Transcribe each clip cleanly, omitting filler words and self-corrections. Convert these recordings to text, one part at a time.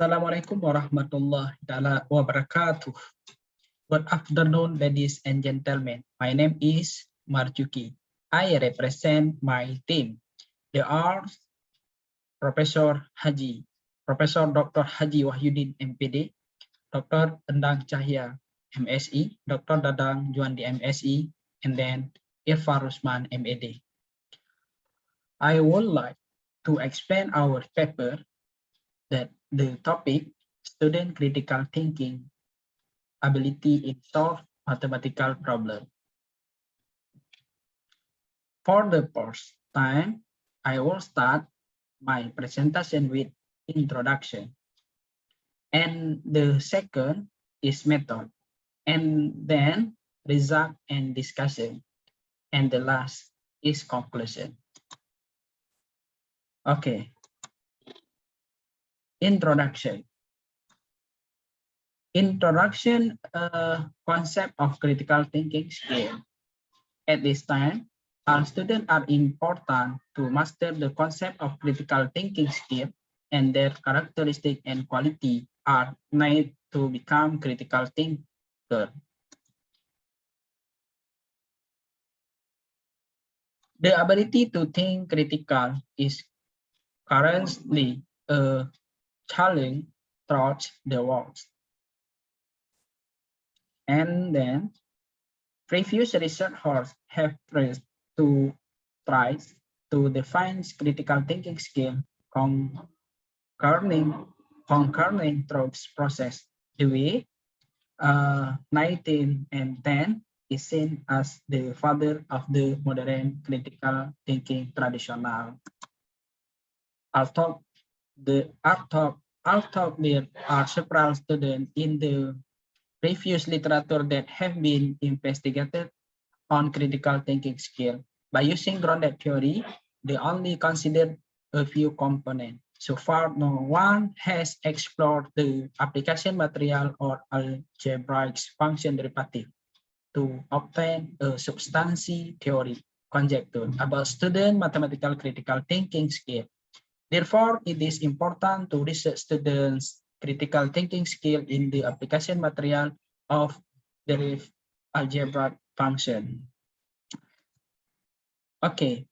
Assalamualaikum warahmatullahi wabarakatuh. Good afternoon, ladies and gentlemen. My name is Marjuki. I represent my team. They are Professor Haji, Professor Dr. Haji Wahyudin MPD, Dr. Endang Cahya MSI, Dr. Dadang Juandi MSI, and then Irfan Rusman MAD. I would like to explain our paper that the topic student critical thinking ability in solve mathematical problem. For the first time, I will start my presentation with introduction. And the second is method. And then result and discussion. And the last is conclusion. Okay. Introduction. Introduction concept of critical thinking skill. At this time, our students are important to master the concept of critical thinking skill, and their characteristic and quality are needed to become critical thinker. The ability to think critical is currently a challenge throughout the world. And then previous researchers have tried to define critical thinking skill concurring through process. Dewey, 1910, is seen as the father of the modern critical thinking traditional. Although there are several students in the previous literature that have been investigated on critical thinking skill. By using grounded theory, they only considered a few components. So far, no one has explored the application material or algebraic function derivative to obtain a substantive theory conjecture about student mathematical critical thinking skill. Therefore, it is important to research students' critical thinking skill in the application material of the algebraic function. Okay.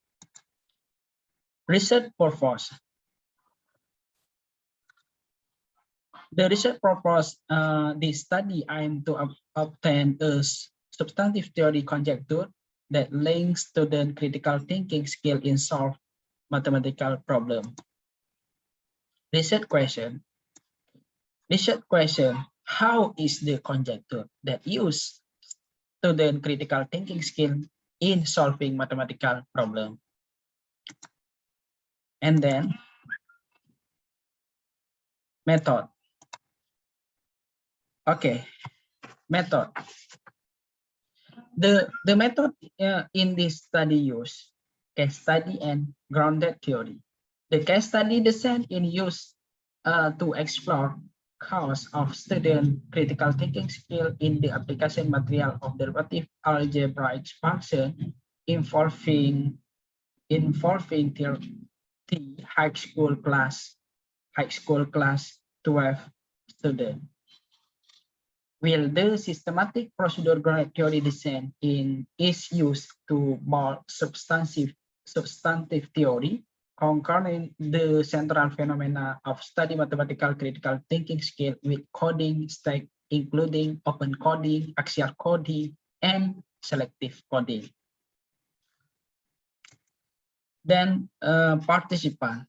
Research purpose. The research purpose, this study aimed to obtain a substantive theory conjecture that links student critical thinking skill in solve mathematical problem. Research question. Research question, how is the conjecture that use student critical thinking skill in solving mathematical problem? And then method. Okay, method. The method in this study use case study and grounded theory. The case study design in use to explore cause of student critical thinking skill in the application material of derivative algebraic function involving the high school class 12 student. Will the systematic procedure grounded theory design is used to build substantive theory concurring the central phenomena of study mathematical critical thinking skill with coding stack, including open coding, axial coding, and selective coding. Then participant.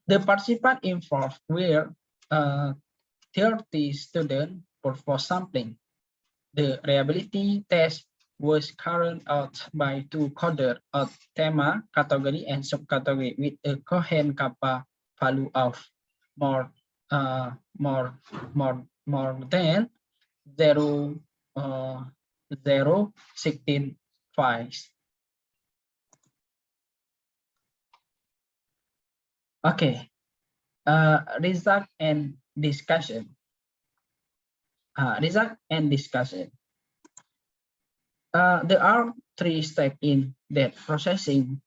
The participant involved were 30 students for sampling. The reliability test was carried out by two coders of thema, category, and subcategory with a Cohen kappa value of more than 0.016. Okay, result and discussion. Result and discussion. There are three steps in that processing: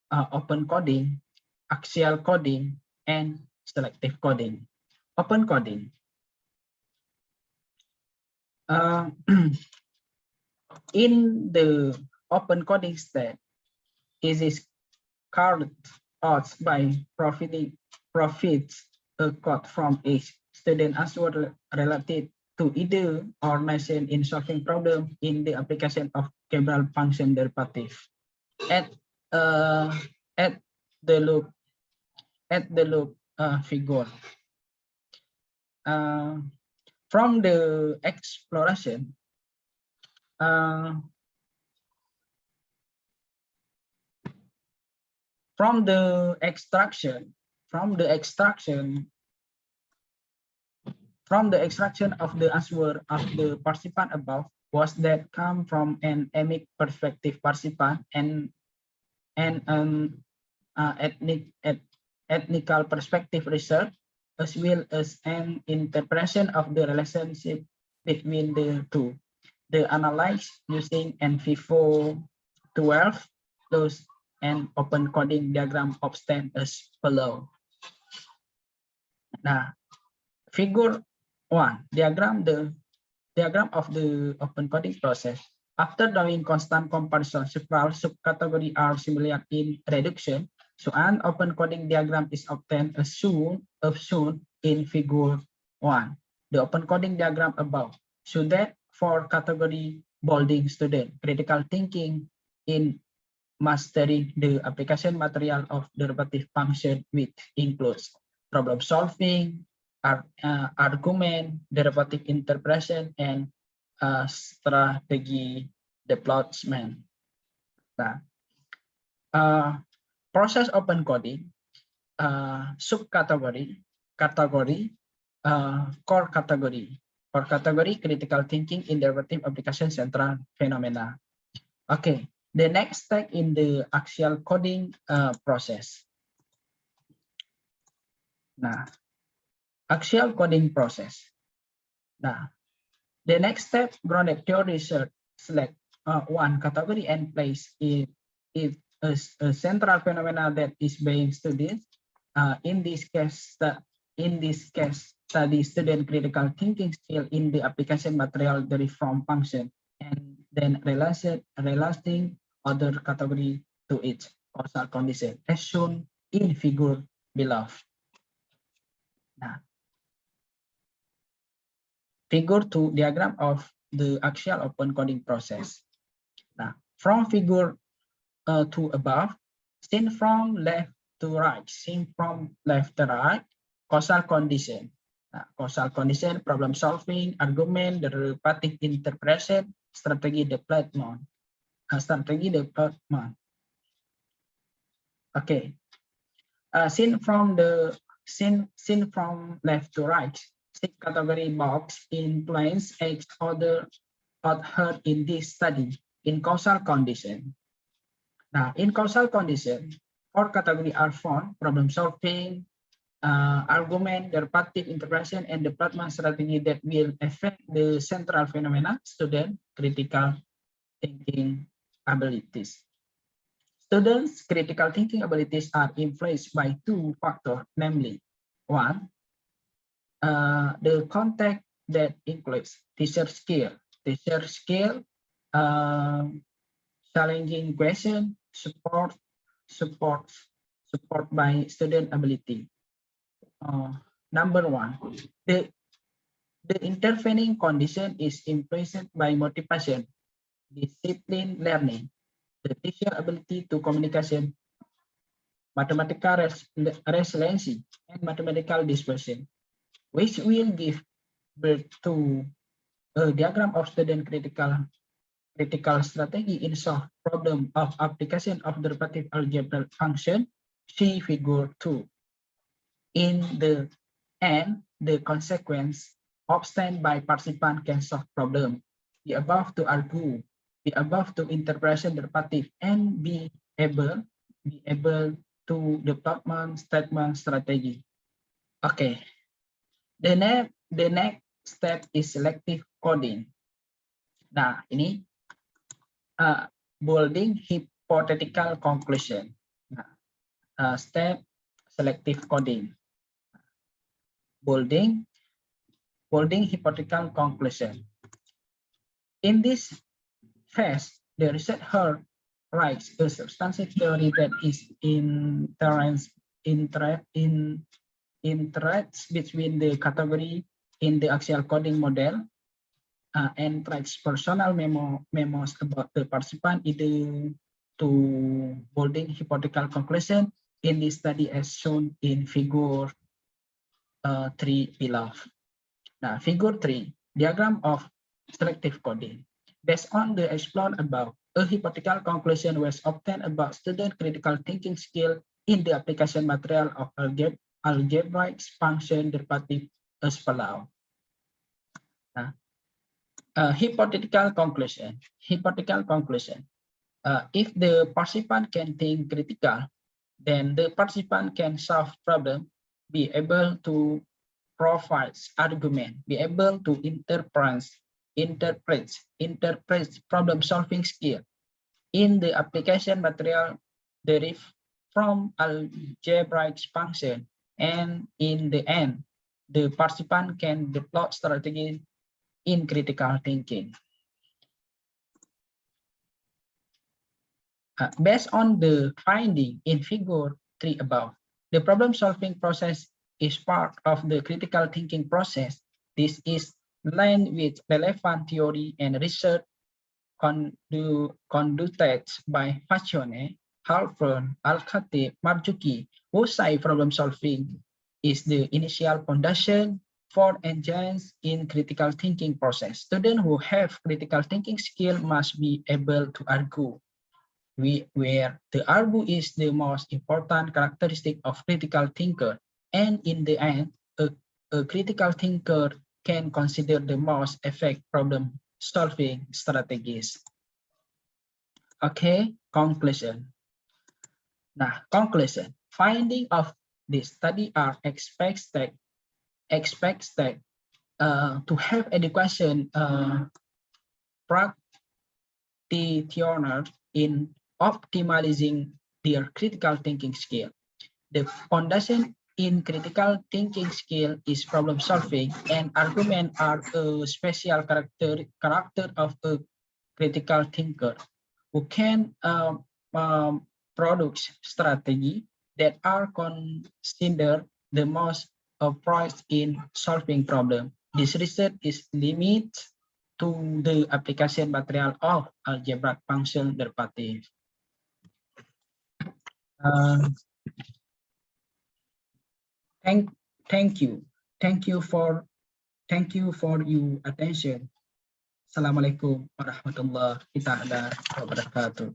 open coding, axial coding, and selective coding. Open coding. In the open coding step, it is carved out by profits a code from each student as well related to either or nation in solving problem in the application of Cabral function derivative. At uh, at the loop figure. From the exploration, from the extraction of the answer of the participant above was that come from an emic perspective participant and ethnical perspective research, as well as an interpretation of the relationship between the two. The analyze using NVivo 12 closed and open coding diagram obtained as below. Nah, figure 1, diagram of the open coding process. After doing constant comparison, several subcategories are similar in reduction. So an open coding diagram is obtained as shown in figure 1. The open coding diagram above show that for category bolding student, critical thinking in mastering the application material of derivative function, which includes problem solving, argument, derivative interpretation, and strategi deployment. Nah, proses open coding, subcategory, category, core category. Core category, critical thinking in derivative application central phenomena. Okay, the next step in the axial coding process. Nah, axial coding process. Nah, the next step, grounded theory research select one category and place it as a central phenomena that is being studied. In this case, study student critical thinking skill in the application material derived from function, and then relating other category to its causal condition, as shown in figure below. Nah, figure 2, diagram of the axial open coding process. Now, from figure 2 above, seen from left to right, causal condition. Causal condition, problem solving, argument, derivative interpretation, strategi deployment. Okay. Seen from left to right, six category box influence each other heard in this study in causal condition. Now, in causal condition, 4 categories are found: problem solving, argument, derivative interpretation, and deployment strategy that will affect the central phenomena, student critical thinking abilities. Students' critical thinking abilities are influenced by 2 factors, namely, 1, the context that includes teacher skill, challenging question, support by student ability. Number 1, the intervening condition is influenced by motivation, discipline learning, the teacher ability to communication, mathematical resiliency, and mathematical dispersion, which will give birth to a diagram of student critical strategy in solve problem of application of derivative algebra function. See figure 2. In the end, the consequence obtained by participant can solve problem, be above to argue, be above to interpretation derivative, and be able to development statement strategy. Okay. The next step is selective coding. Nah, ini building hypothetical conclusion. Nah, step selective coding. bolding hypothetical conclusion. In this phase, the researcher writes a substantive theory that is interacts between the category in the axial coding model and writes personal memos about the participant either to bolding hypothetical conclusion in this study as shown in figure 3 below. Now, figure 3, diagram of selective coding. Based on the explored above, a hypothetical conclusion was obtained about student critical thinking skill in the application material of algebraic function derivative as follows. Hypothetical conclusion. If the participant can think critical, then the participant can solve problem, be able to provide argument, be able to interpret problem solving skill in the application material derived from algebraic function, and in the end, the participant can deploy strategy in critical thinking. Based on the finding in figure 3 above, the problem solving process is part of the critical thinking process. This is aligned with relevant theory and research conducted by Faccione, Halpern, Al-Khatib, Marzuki, who say problem solving is the initial foundation for engagement in critical thinking process. Students who have critical thinking skill must be able to argue, where the argue is the most important characteristic of critical thinker, and in the end, a critical thinker can consider the most effective problem solving strategies. Okay, conclusion. Nah, conclusion. Finding of this study are expected to have education practitioners in optimizing their critical thinking skill. The foundation in critical thinking skill is problem solving, and argument are a special character of a critical thinker who can produce strategy that are considered the most appropriate in solving problem. This research is limited to the application material of algebraic function derivative. Thank you for your attention. Assalamualaikum warahmatullahi wabarakatuh.